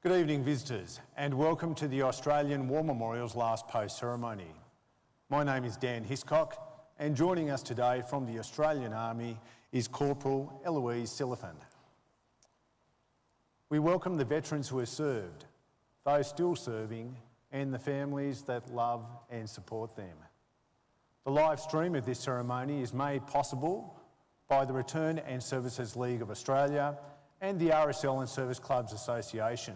Good evening, visitors, and welcome to the Australian War Memorial's last post ceremony. My name is Dan Hiscock, and joining us today from the Australian Army is Corporal Eloise Silliphant. We welcome the veterans who have served, those still serving, and the families that love and support them. The live stream of this ceremony is made possible by the Return and Services League of Australia and the RSL and Service Clubs Association,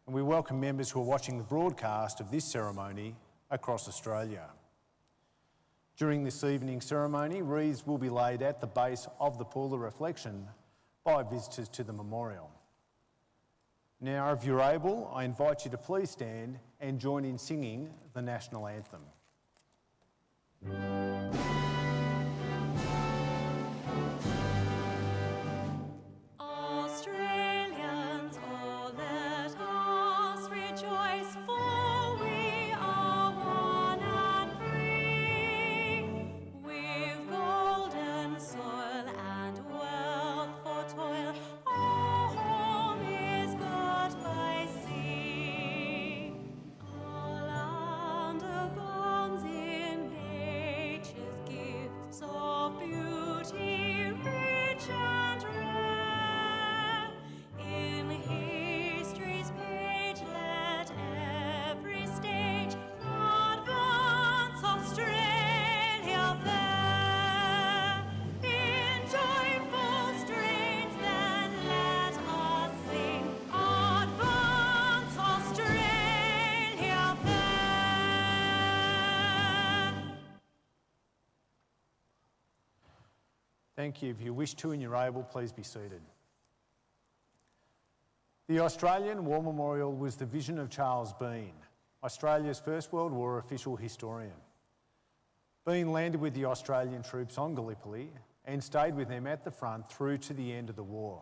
and we welcome members who are watching the broadcast of this ceremony across Australia. During this evening's ceremony, wreaths will be laid at the base of the pool of reflection by visitors to the memorial. Now, if you're able, I invite you to please stand and join in singing the National Anthem. Thank you. If you wish to and you're able, please be seated. The Australian War Memorial was the vision of Charles Bean, Australia's First World War official historian. Bean landed with the Australian troops on Gallipoli and stayed with them at the front through to the end of the war.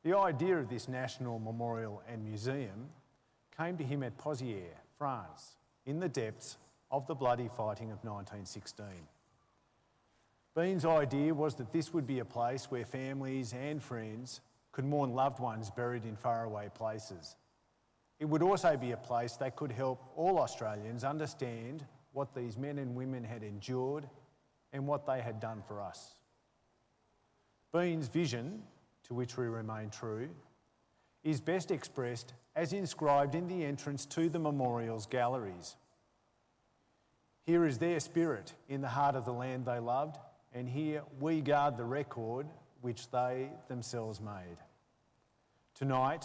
The idea of this national memorial and museum came to him at Pozières, France, in the depths of the bloody fighting of 1916. Bean's idea was that this would be a place where families and friends could mourn loved ones buried in faraway places. It would also be a place that could help all Australians understand what these men and women had endured and what they had done for us. Bean's vision, to which we remain true, is best expressed as inscribed in the entrance to the memorial's galleries. Here is their spirit in the heart of the land they loved, and here we guard the record which they themselves made. Tonight,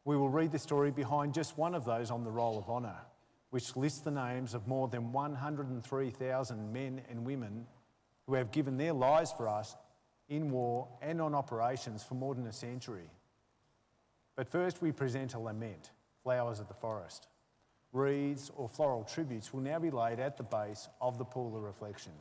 we will read the story behind just one of those on the Roll of Honour, which lists the names of more than 103,000 men and women who have given their lives for us in war and on operations for more than a century. But first we present a lament, Flowers of the Forest. Wreaths or floral tributes will now be laid at the base of the pool of reflection.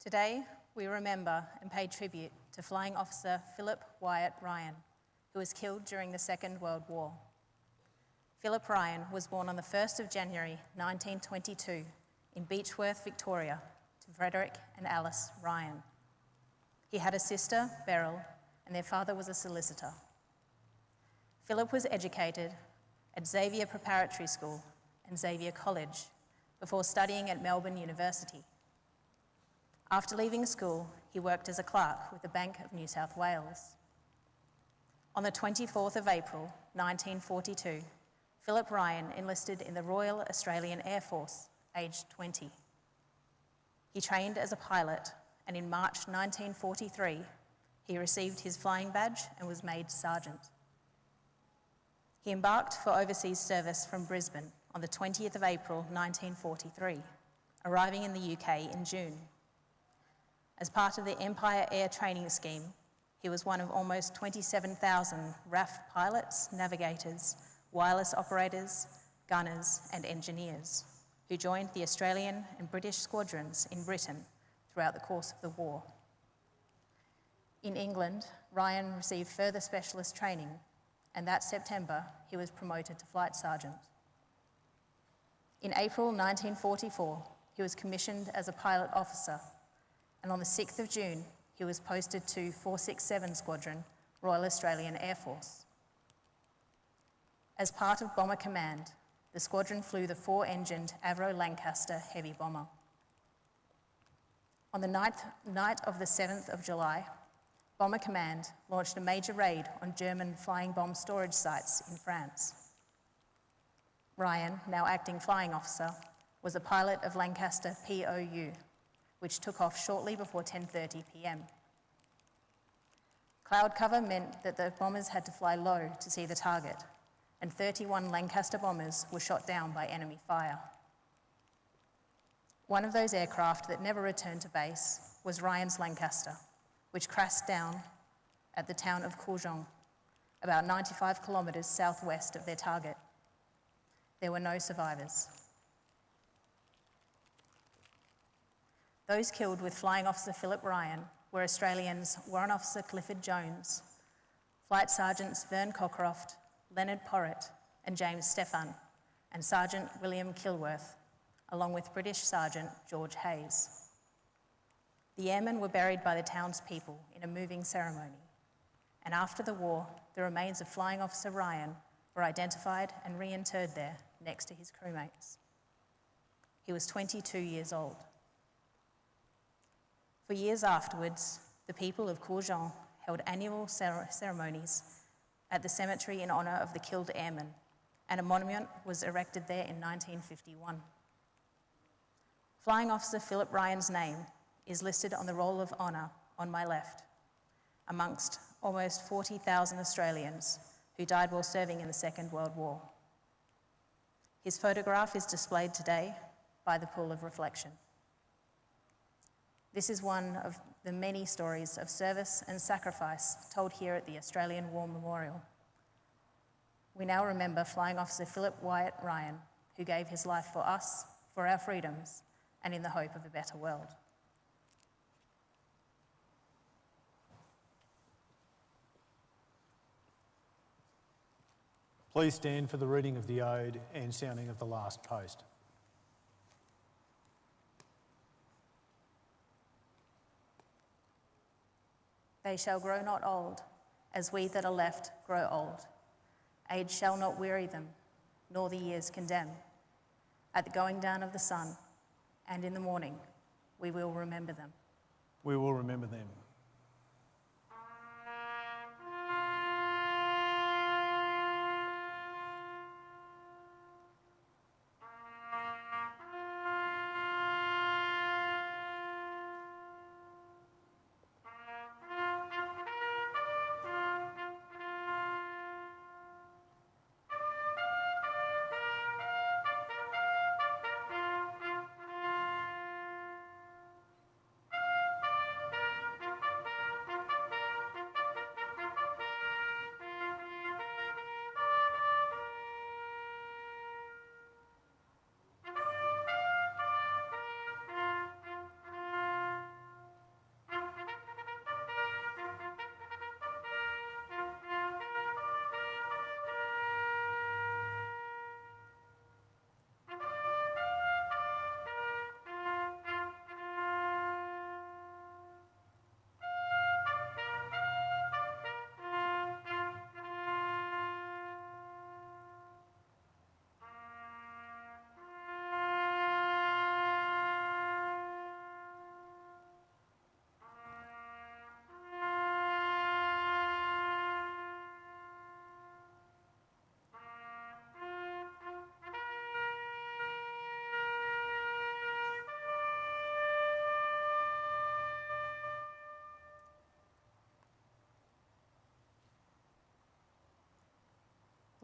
Today, we remember and pay tribute to Flying Officer Philip Wyatt Ryan, who was killed during the Second World War. Philip Ryan was born on the 1st of January 1922 in Beechworth, Victoria, to Frederick and Alice Ryan. He had a sister, Beryl, and their father was a solicitor. Philip was educated at Xavier Preparatory School and Xavier College before studying at Melbourne University. After leaving school, he worked as a clerk with the Bank of New South Wales. On the 24th of April 1942, Philip Ryan enlisted in the Royal Australian Air Force, aged 20. He trained as a pilot, and in March 1943, he received his flying badge and was made sergeant. He embarked for overseas service from Brisbane on the 20th of April 1943, arriving in the UK in June. As part of the Empire Air Training Scheme, he was one of almost 27,000 RAF pilots, navigators, wireless operators, gunners and engineers who joined the Australian and British squadrons in Britain throughout the course of the war. In England, Ryan received further specialist training, and that September he was promoted to flight sergeant. In April 1944, he was commissioned as a pilot officer, and on the 6th of June, he was posted to 467 Squadron, Royal Australian Air Force. As part of Bomber Command, the squadron flew the 4-engined Avro Lancaster heavy bomber. On the night of the 7th of July, Bomber Command launched a major raid on German flying bomb storage sites in France. Ryan, now acting flying officer, was a pilot of Lancaster POU, which took off shortly before 10:30 p.m. Cloud cover meant that the bombers had to fly low to see the target, and 31 Lancaster bombers were shot down by enemy fire. One of those aircraft that never returned to base was Ryan's Lancaster, which crashed down at the town of Courjon, about 95 kilometres southwest of their target. There were no survivors. Those killed with Flying Officer Philip Ryan were Australians Warrant Officer Clifford Jones, Flight Sergeants Vern Cockcroft, Leonard Porritt and James Stephan, and Sergeant William Kilworth, along with British Sergeant George Hayes. The airmen were buried by the townspeople in a moving ceremony, and after the war, the remains of Flying Officer Ryan were identified and reinterred there next to his crewmates. He was 22 years old. For years afterwards, the people of Courjon held annual ceremonies at the cemetery in honour of the killed airmen, and a monument was erected there in 1951. Flying Officer Philip Ryan's name is listed on the Roll of Honour on my left, amongst almost 40,000 Australians who died while serving in the Second World War. His photograph is displayed today by the Pool of Reflection. This is one of the many stories of service and sacrifice told here at the Australian War Memorial. We now remember Flying Officer Philip Wyatt Ryan, who gave his life for us, for our freedoms, and in the hope of a better world. Please stand for the reading of the Ode and sounding of the last post. They shall grow not old, as we that are left grow old. Age shall not weary them, nor the years condemn. At the going down of the sun, and in the morning, we will remember them. We will remember them.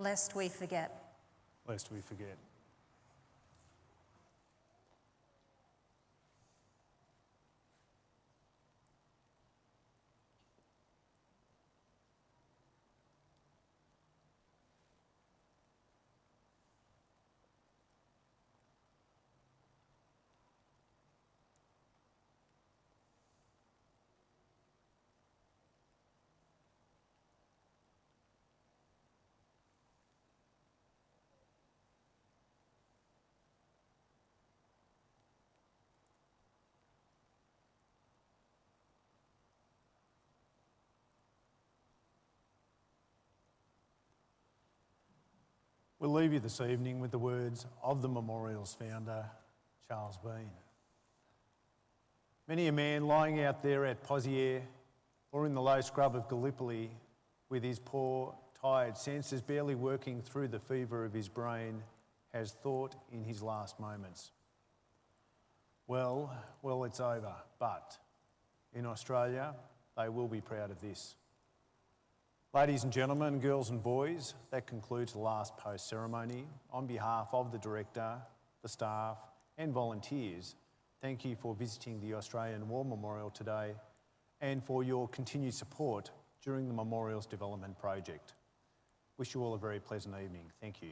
lest we forget. Lest we forget. We'll leave you this evening with the words of the memorial's founder, Charles Bean. Many a man lying out there at Pozières or in the low scrub of Gallipoli with his poor, tired senses barely working through the fever of his brain has thought in his last moments, well, it's over, but in Australia, they will be proud of this. Ladies and gentlemen, girls and boys, that concludes the last post ceremony. On behalf of the director, the staff and volunteers, thank you for visiting the Australian War Memorial today and for your continued support during the Memorial's development project. Wish you all a very pleasant evening. Thank you.